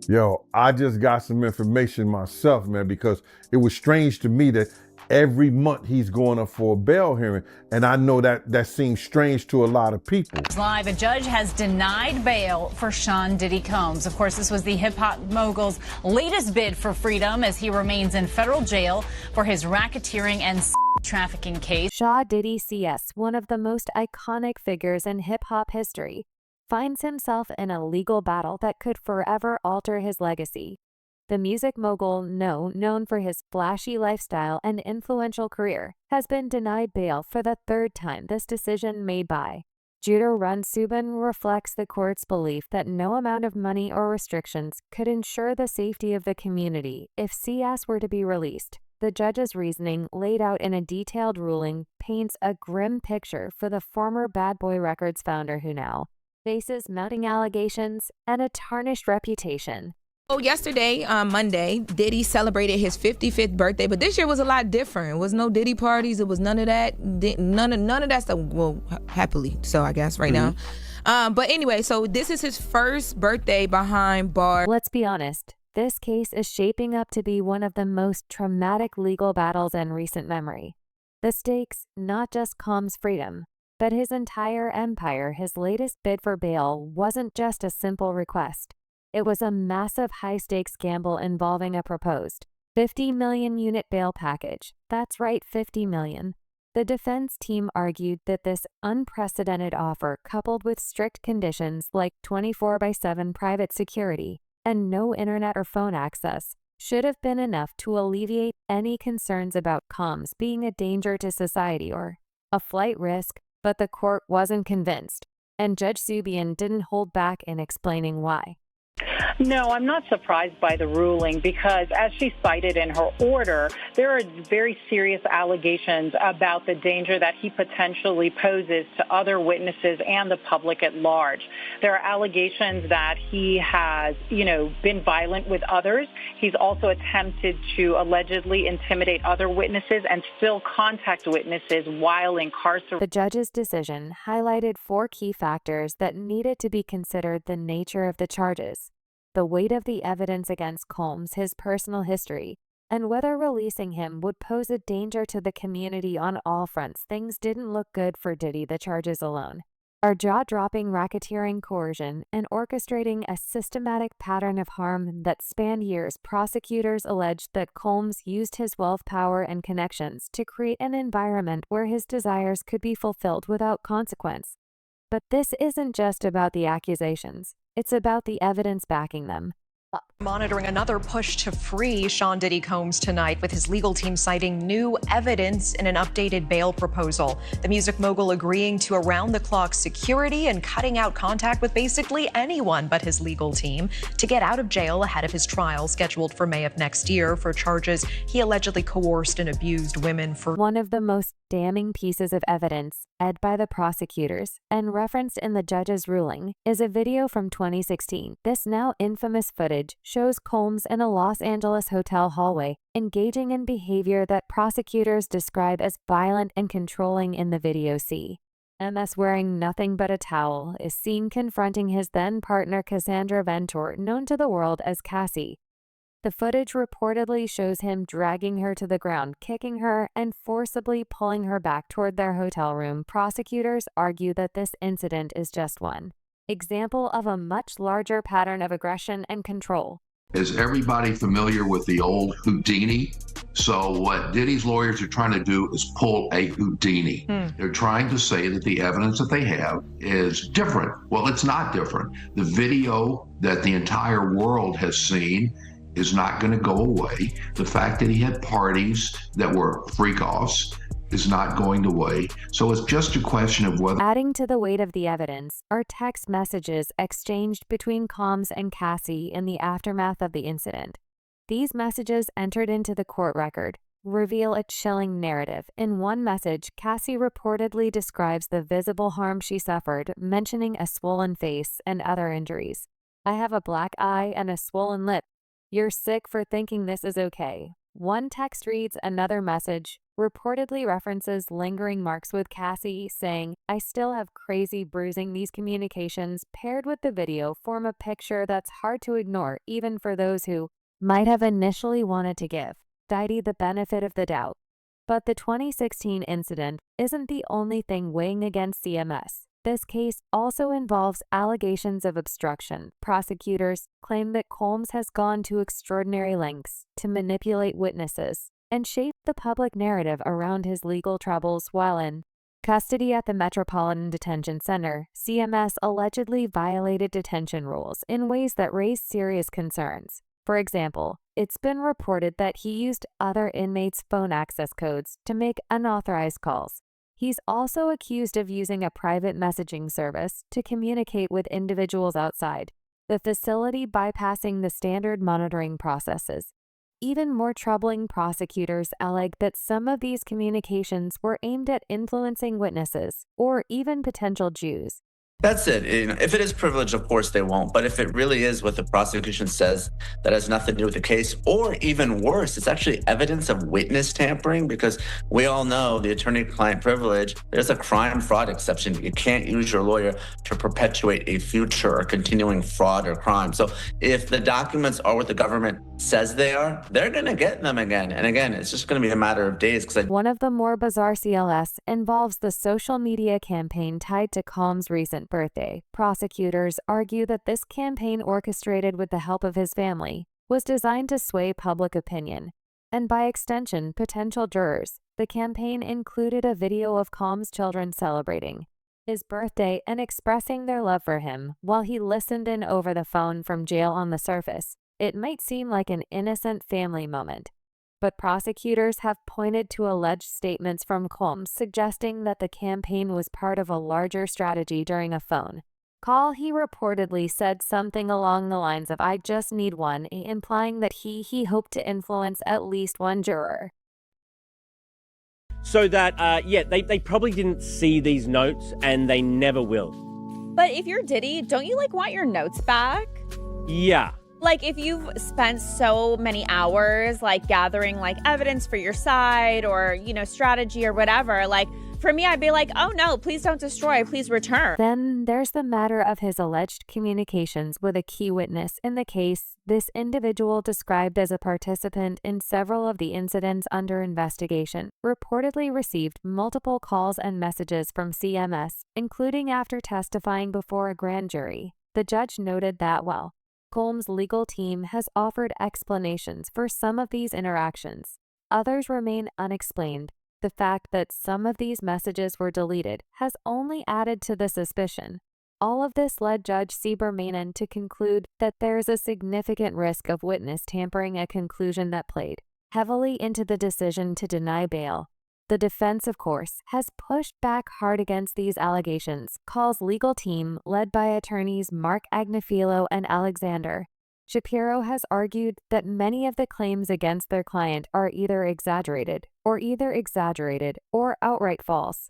Yo, I just got some information myself, man, because it was strange to me that every month he's going up for a bail hearing. And I know that seems strange to a lot of people. Live, a judge has denied bail for Sean Diddy Combs. Of course, this was the hip-hop mogul's latest bid for freedom as he remains in federal jail for his racketeering and trafficking case. Sean Diddy CS, one of the most iconic figures in hip-hop history, finds himself in a legal battle that could forever alter his legacy. The music mogul, known for his flashy lifestyle and influential career, has been denied bail for the third time. This decision made by Judah Subin reflects the court's belief that no amount of money or restrictions could ensure the safety of the community if CS were to be released. The judge's reasoning, laid out in a detailed ruling, paints a grim picture for the former Bad Boy Records founder who now faces mounting allegations and a tarnished reputation. Oh, yesterday, Monday, Diddy celebrated his 55th birthday, but this year was a lot different. It was no Diddy parties. It was none of that. None of that stuff. Well, happily, so I guess right now. But anyway, so this is his first birthday behind bars. Let's be honest. This case is shaping up to be one of the most traumatic legal battles in recent memory. The stakes, not just Combs' freedom, but his entire empire. His latest bid for bail wasn't just a simple request. It was a massive high-stakes gamble involving a proposed 50 million unit bail package. That's right, 50 million. The defense team argued that this unprecedented offer, coupled with strict conditions like 24/7 private security and no internet or phone access, should have been enough to alleviate any concerns about Combs being a danger to society or a flight risk. But the court wasn't convinced, and Judge Subin didn't hold back in explaining why. No, I'm not surprised by the ruling because, as she cited in her order, there are very serious allegations about the danger that he potentially poses to other witnesses and the public at large. There are allegations that he has, been violent with others. He's also attempted to allegedly intimidate other witnesses and still contact witnesses while incarcerated. The judge's decision highlighted 4 key factors that needed to be considered: the nature of the charges, the weight of the evidence against Combs, his personal history, and whether releasing him would pose a danger to the community on all fronts. Things didn't look good for Diddy. The charges alone are jaw-dropping: racketeering, coercion, and orchestrating a systematic pattern of harm that spanned years. Prosecutors alleged that Combs used his wealth, power, and connections to create an environment where his desires could be fulfilled without consequence. But this isn't just about the accusations. It's about the evidence backing them. Monitoring another push to free Sean Diddy Combs tonight, with his legal team citing new evidence in an updated bail proposal. The music mogul agreeing to around-the-clock security and cutting out contact with basically anyone but his legal team to get out of jail ahead of his trial scheduled for May of next year for charges he allegedly coerced and abused women for. One of the most damning pieces of evidence, led by the prosecutors and referenced in the judge's ruling, is a video from 2016. This now infamous footage shows Combs in a Los Angeles hotel hallway, engaging in behavior that prosecutors describe as violent and controlling. In the video, MS, wearing nothing but a towel, is seen confronting his then partner Cassandra Ventura, known to the world as Cassie. The footage reportedly shows him dragging her to the ground, kicking her, and forcibly pulling her back toward their hotel room. Prosecutors argue that this incident is just one example of a much larger pattern of aggression and control. Is everybody familiar with the old Houdini? So what Diddy's lawyers are trying to do is pull a Houdini. They're trying to say that the evidence that they have is different. Well, it's not different. The video that the entire world has seen is not going to go away. The fact that he had parties that were freak-offs is not going away. So it's just a question of whether. Adding to the weight of the evidence are text messages exchanged between Combs and Cassie in the aftermath of the incident. These messages, entered into the court record, reveal a chilling narrative. In one message, Cassie reportedly describes the visible harm she suffered, mentioning a swollen face and other injuries. "I have a black eye and a swollen lip. You're sick for thinking this is okay. One text reads, another message reportedly references lingering marks with Cassie, saying, I still have crazy bruising. These communications, paired with the video, form a picture that's hard to ignore, even for those who might have initially wanted to give Diddy the benefit of the doubt. But the 2016 incident isn't the only thing weighing against CMS. This case also involves allegations of obstruction. Prosecutors claim that Combs has gone to extraordinary lengths to manipulate witnesses and shape the public narrative around his legal troubles while in custody at the Metropolitan Detention Center. CMS allegedly violated detention rules in ways that raise serious concerns. For example, it's been reported that he used other inmates' phone access codes to make unauthorized calls. He's also accused of using a private messaging service to communicate with individuals outside the facility, bypassing the standard monitoring processes. Even more troubling, prosecutors allege that some of these communications were aimed at influencing witnesses or even potential Jews. That's it. If it is privilege, of course they won't. But if it really is what the prosecution says, that has nothing to do with the case, or even worse, it's actually evidence of witness tampering, because we all know the attorney-client privilege, there's a crime fraud exception. You can't use your lawyer to perpetuate a future or continuing fraud or crime. So if the documents are what the government says they are, they're going to get them again. And again, it's just going to be a matter of days. One of the more bizarre CLS involves the social media campaign tied to Combs' recent birthday. Prosecutors argue that this campaign, orchestrated with the help of his family, was designed to sway public opinion, and by extension, potential jurors. The campaign included a video of Combs' children celebrating his birthday and expressing their love for him while he listened in over the phone from jail. On the surface, it might seem like an innocent family moment, but prosecutors have pointed to alleged statements from Combs suggesting that the campaign was part of a larger strategy. During a phone call, he reportedly said something along the lines of, I just need one, implying that he hoped to influence at least one juror. So that, they probably didn't see these notes, and they never will. But if you're Diddy, don't you, want your notes back? Yeah. If you've spent so many hours, gathering, evidence for your side or, strategy or whatever, for me, I'd be like, oh no, please don't destroy, please return. Then there's the matter of his alleged communications with a key witness in the case. This individual, described as a participant in several of the incidents under investigation, reportedly received multiple calls and messages from CMS, including after testifying before a grand jury. The judge noted that while Combs' legal team has offered explanations for some of these interactions, others remain unexplained. The fact that some of these messages were deleted has only added to the suspicion. All of this led Judge Siebermannen to conclude that there is a significant risk of witness tampering, a conclusion that played heavily into the decision to deny bail. The defense, of course, has pushed back hard against these allegations. Call's legal team, led by attorneys Mark Agnifilo and Alexander Shapiro, has argued that many of the claims against their client are either exaggerated or outright false.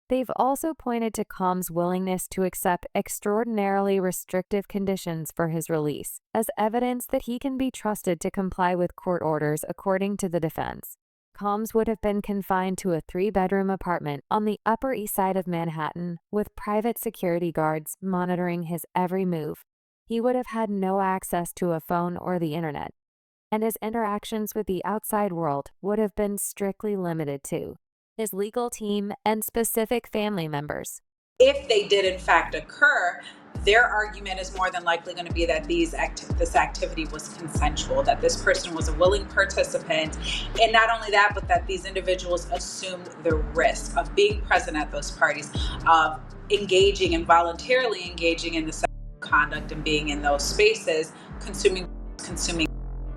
They've also pointed to Combs' willingness to accept extraordinarily restrictive conditions for his release as evidence that he can be trusted to comply with court orders. According to the defense, Combs would have been confined to a 3-bedroom apartment on the Upper East Side of Manhattan with private security guards monitoring his every move. He would have had no access to a phone or the internet, and his interactions with the outside world would have been strictly limited to his legal team and specific family members. If they did in fact occur, their argument is more than likely going to be that this activity was consensual, that this person was a willing participant, and not only that, but that these individuals assumed the risk of being present at those parties, of engaging and voluntarily engaging in the sexual conduct and being in those spaces, consuming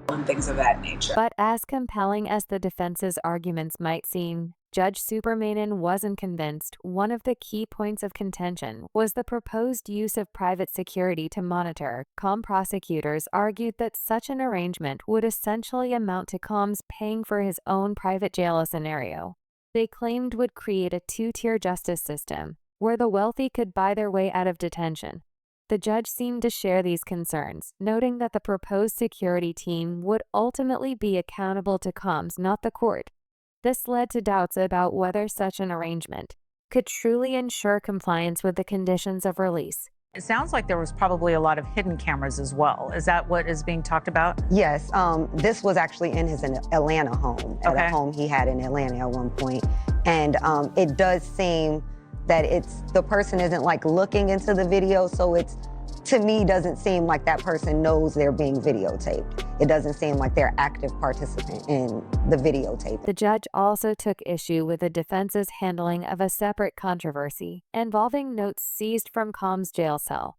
and things of that nature. But as compelling as the defense's arguments might seem, Judge Siebermannen wasn't convinced. One of the key points of contention was the proposed use of private security to monitor. Prosecutors argued that such an arrangement would essentially amount to Combs paying for his own private jail scenario. They claimed would create a 2-tier justice system where the wealthy could buy their way out of detention. The judge seemed to share these concerns, noting that the proposed security team would ultimately be accountable to Combs, not the court. This led to doubts about whether such an arrangement could truly ensure compliance with the conditions of release. It sounds like there was probably a lot of hidden cameras as well. Is that what is being talked about? Yes, this was actually in his Atlanta home, at a home he had in Atlanta at one point. And it does seem that the person isn't like looking into the video, so it's, to me, doesn't seem like that person knows they're being videotaped. It doesn't seem like they're active participant in the videotape. The judge also took issue with the defense's handling of a separate controversy involving notes seized from Combs' jail cell.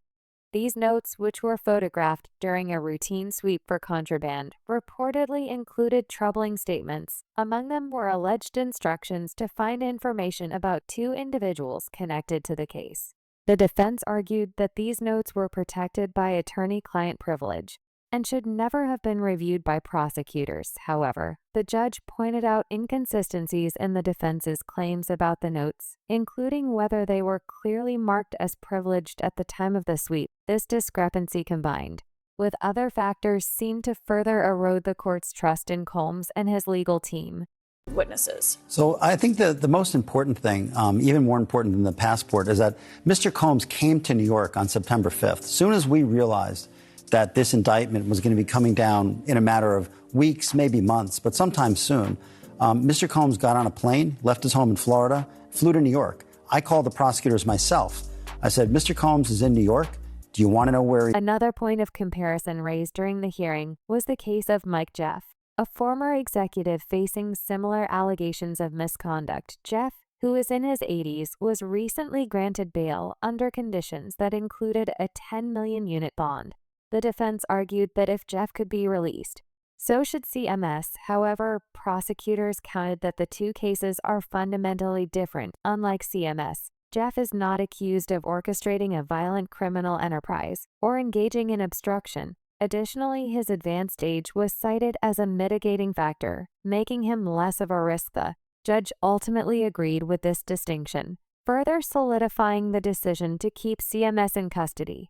These notes, which were photographed during a routine sweep for contraband, reportedly included troubling statements. Among them were alleged instructions to find information about 2 individuals connected to the case. The defense argued that these notes were protected by attorney-client privilege and should never have been reviewed by prosecutors. However, the judge pointed out inconsistencies in the defense's claims about the notes, including whether they were clearly marked as privileged at the time of the sweep. This discrepancy, combined with other factors, seemed to further erode the court's trust in Combs and his legal team. Witnesses. So I think the most important thing, even more important than the passport, is that Mr. Combs came to New York on September 5th. As soon as we realized that this indictment was going to be coming down in a matter of weeks, maybe months, but sometime soon, Mr. Combs got on a plane, left his home in Florida, flew to New York. I called the prosecutors myself. I said, Mr. Combs is in New York. Do you want to know where he... Another point of comparison raised during the hearing was the case of Mike Jeff, a former executive facing similar allegations of misconduct. Jeff, who is in his 80s, was recently granted bail under conditions that included a 10 million unit bond. The defense argued that if Jeff could be released, so should CMS. However, prosecutors counted that the 2 cases are fundamentally different. Unlike CMS, Jeff is not accused of orchestrating a violent criminal enterprise or engaging in obstruction. Additionally, his advanced age was cited as a mitigating factor, making him less of a risk. The judge ultimately agreed with this distinction, further solidifying the decision to keep CMS in custody.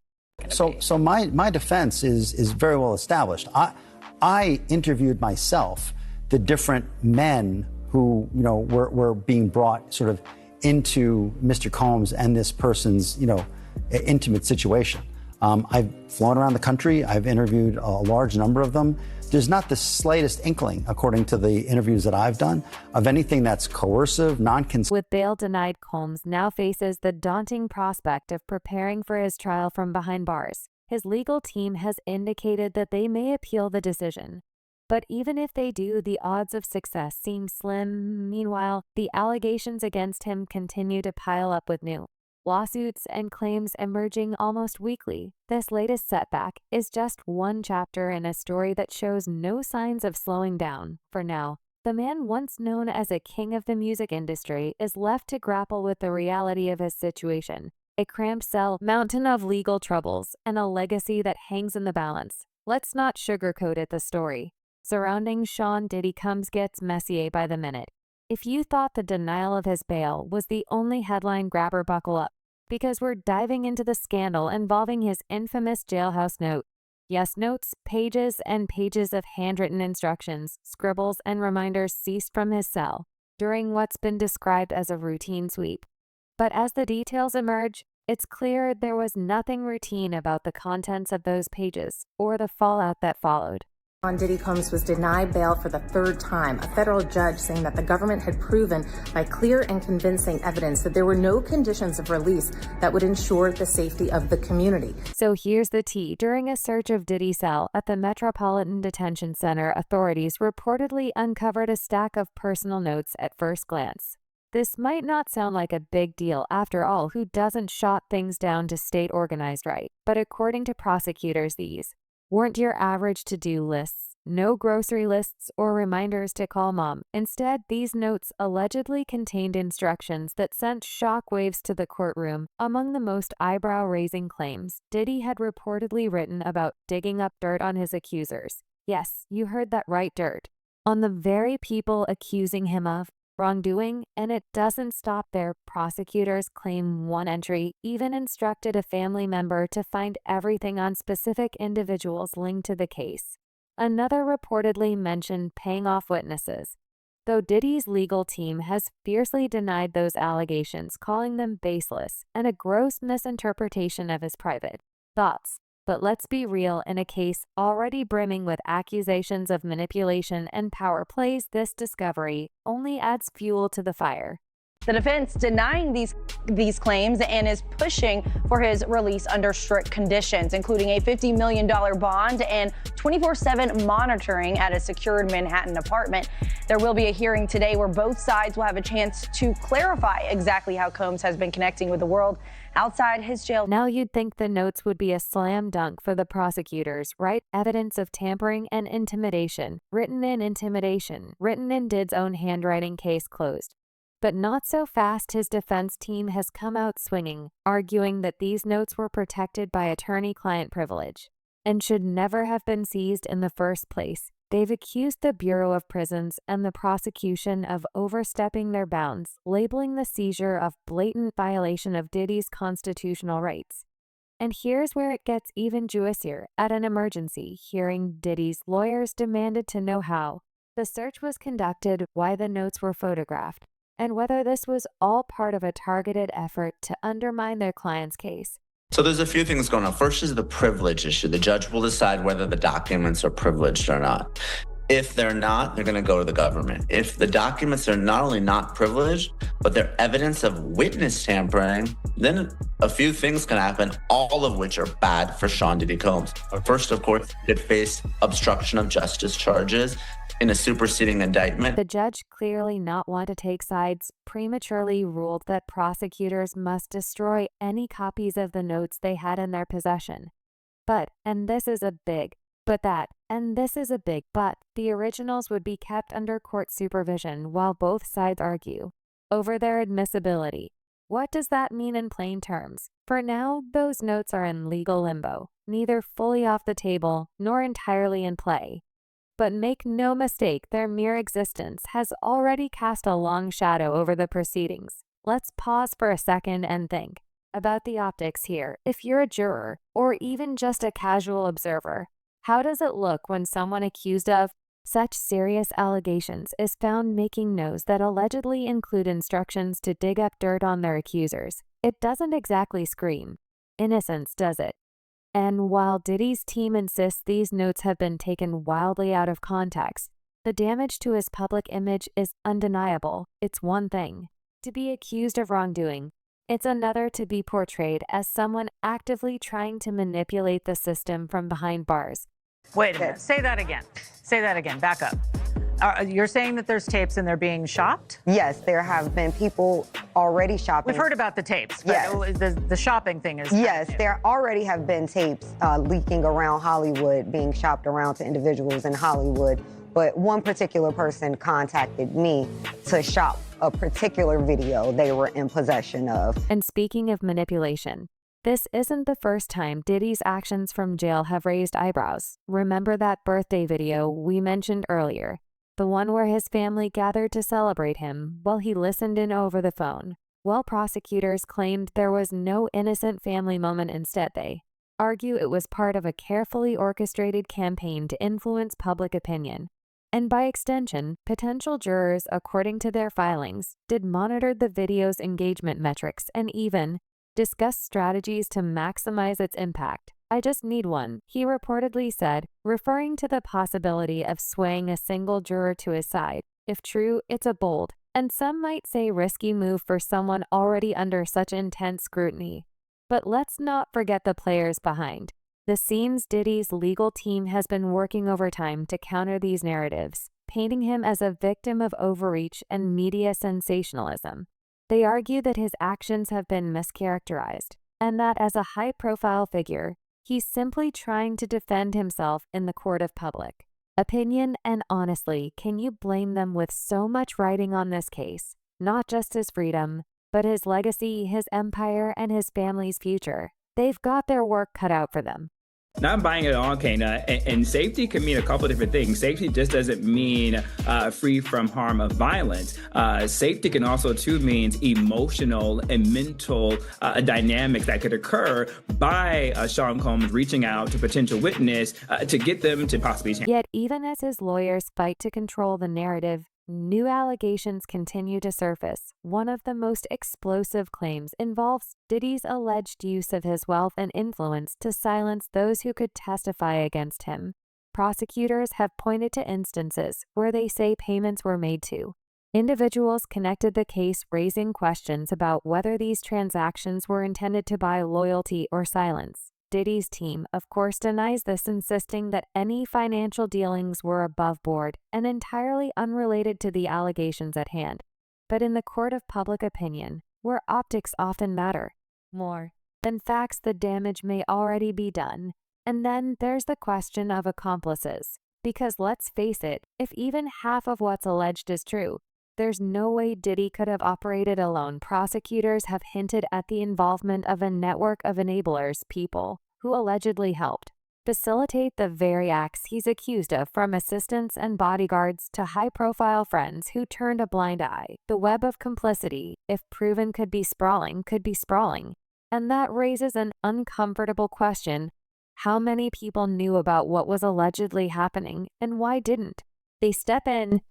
So my defense is very well established. I interviewed myself the different men who were being brought sort of into Mr. Combs and this person's intimate situation. I've flown around the country. I've interviewed a large number of them. There's not the slightest inkling, according to the interviews that I've done, of anything that's coercive, non-consent. With bail denied, Combs now faces the daunting prospect of preparing for his trial from behind bars. His legal team has indicated that they may appeal the decision. But even if they do, the odds of success seem slim. Meanwhile, the allegations against him continue to pile up, with new lawsuits and claims emerging almost weekly. This latest setback is just one chapter in a story that shows no signs of slowing down. For now, the man once known as a king of the music industry is left to grapple with the reality of his situation: a cramped cell, mountain of legal troubles, and a legacy that hangs in the balance. Let's not sugarcoat it. The story surrounding Sean Diddy Combs gets messier by the minute. If you thought the denial of his bail was the only headline grabber, buckle up, because we're diving into the scandal involving his infamous jailhouse note. Yes, notes, pages and pages of handwritten instructions, scribbles, and reminders seized from his cell during what's been described as a routine sweep. But as the details emerge, it's clear there was nothing routine about the contents of those pages or the fallout that followed. Diddy Combs was denied bail for the 3rd time, a federal judge saying that the government had proven by clear and convincing evidence that there were no conditions of release that would ensure the safety of the community. So here's the tea. During a search of Diddy's cell at the Metropolitan Detention Center, authorities reportedly uncovered a stack of personal notes at first glance. This might not sound like a big deal. After all, who doesn't shot things down to stay organized right? But according to prosecutors, these weren't your average to-do lists, no grocery lists or reminders to call mom. Instead, these notes allegedly contained instructions that sent shockwaves to the courtroom. Among the most eyebrow-raising claims, Diddy had reportedly written about digging up dirt on his accusers. Yes, you heard that right, dirt. On the very people accusing him of wrongdoing, and it doesn't stop there. Prosecutors claim one entry even instructed a family member to find everything on specific individuals linked to the case. Another reportedly mentioned paying off witnesses, though Diddy's legal team has fiercely denied those allegations, calling them baseless and a gross misinterpretation of his private thoughts. But let's be real, in a case already brimming with accusations of manipulation and power plays, this discovery only adds fuel to the fire. The defense denying these claims and is pushing for his release under strict conditions, including a $50 million bond and 24/7 monitoring at a secured Manhattan apartment. There will be a hearing today where both sides will have a chance to clarify exactly how Combs has been connecting with the world outside his jail. Now you'd think the notes would be a slam dunk for the prosecutors, right? Evidence of tampering and intimidation, written in Diddy's own handwriting, case closed. But not so fast. His defense team has come out swinging, arguing that these notes were protected by attorney-client privilege and should never have been seized in the first place. They've accused the Bureau of Prisons and the prosecution of overstepping their bounds, labeling the seizure a blatant violation of Diddy's constitutional rights. And here's where it gets even juicier. At an emergency hearing, Diddy's lawyers demanded to know how the search was conducted, why the notes were photographed, and whether this was all part of a targeted effort to undermine their client's case. So there's a few things going on. First is the privilege issue. The judge will decide whether the documents are privileged or not. If they're not, they're going to go to the government. If the documents are not only not privileged, but they're evidence of witness tampering, then a few things can happen, all of which are bad for Sean Diddy Combs. First, of course, he could face obstruction of justice charges in a superseding indictment. The judge, clearly not want to take sides, prematurely ruled that prosecutors must destroy any copies of the notes they had in their possession. But, and this is a big but, the originals would be kept under court supervision while both sides argue over their admissibility. What does that mean in plain terms? For now, those notes are in legal limbo, neither fully off the table nor entirely in play. But make no mistake, their mere existence has already cast a long shadow over the proceedings. Let's pause for a second and think about the optics here. If you're a juror, or even just a casual observer, how does it look when someone accused of such serious allegations is found making notes that allegedly include instructions to dig up dirt on their accusers? It doesn't exactly scream innocence, does it? And while Diddy's team insists these notes have been taken wildly out of context, the damage to his public image is undeniable. It's one thing to be accused of wrongdoing. It's another to be portrayed as someone actively trying to manipulate the system from behind bars. Wait a minute. Say that again. Back up. You're saying that there's tapes and they're being shopped? Yes, there have been people already shopping. We've heard about the tapes, but yes. The shopping thing is... Yes, there already have been tapes leaking around Hollywood, being shopped around to individuals in Hollywood. But one particular person contacted me to shop a particular video they were in possession of. And speaking of manipulation, this isn't the first time Diddy's actions from jail have raised eyebrows. Remember that birthday video we mentioned earlier? The one where his family gathered to celebrate him while he listened in over the phone. Well, prosecutors claimed there was no innocent family moment. Instead, they argue it was part of a carefully orchestrated campaign to influence public opinion. And by extension, potential jurors, according to their filings, did monitor the video's engagement metrics and even discussed strategies to maximize its impact. I just need one, he reportedly said, referring to the possibility of swaying a single juror to his side. If true, it's a bold, and some might say risky move for someone already under such intense scrutiny. But let's not forget the players behind the scenes. Diddy's legal team has been working overtime to counter these narratives, painting him as a victim of overreach and media sensationalism. They argue that his actions have been mischaracterized, and that as a high-profile figure, he's simply trying to defend himself in the court of public opinion. And honestly, can you blame them with so much riding on this case? Not just his freedom, but his legacy, his empire, and his family's future. They've got their work cut out for them. Not buying it all, Kana. And safety can mean a couple different things. Safety just doesn't mean free from harm of violence. Safety can also too means emotional and mental dynamics that could occur by Sean Combs reaching out to potential witness to get them to possibly change. Yet even as his lawyers fight to control the narrative, new allegations continue to surface. One of the most explosive claims involves Diddy's alleged use of his wealth and influence to silence those who could testify against him. Prosecutors have pointed to instances where they say payments were made to individuals connected the case, raising questions about whether these transactions were intended to buy loyalty or silence. Diddy's team, of course, denies this, insisting that any financial dealings were above board and entirely unrelated to the allegations at hand. But in the court of public opinion, where optics often matter more than facts, the damage may already be done. And then there's the question of accomplices. Because let's face it, if even half of what's alleged is true, there's no way Diddy could have operated alone. Prosecutors have hinted at the involvement of a network of enablers, people who allegedly helped facilitate the very acts he's accused of, from assistants and bodyguards to high-profile friends who turned a blind eye. The web of complicity, if proven, could be sprawling. And that raises an uncomfortable question. How many people knew about what was allegedly happening, and why didn't they step in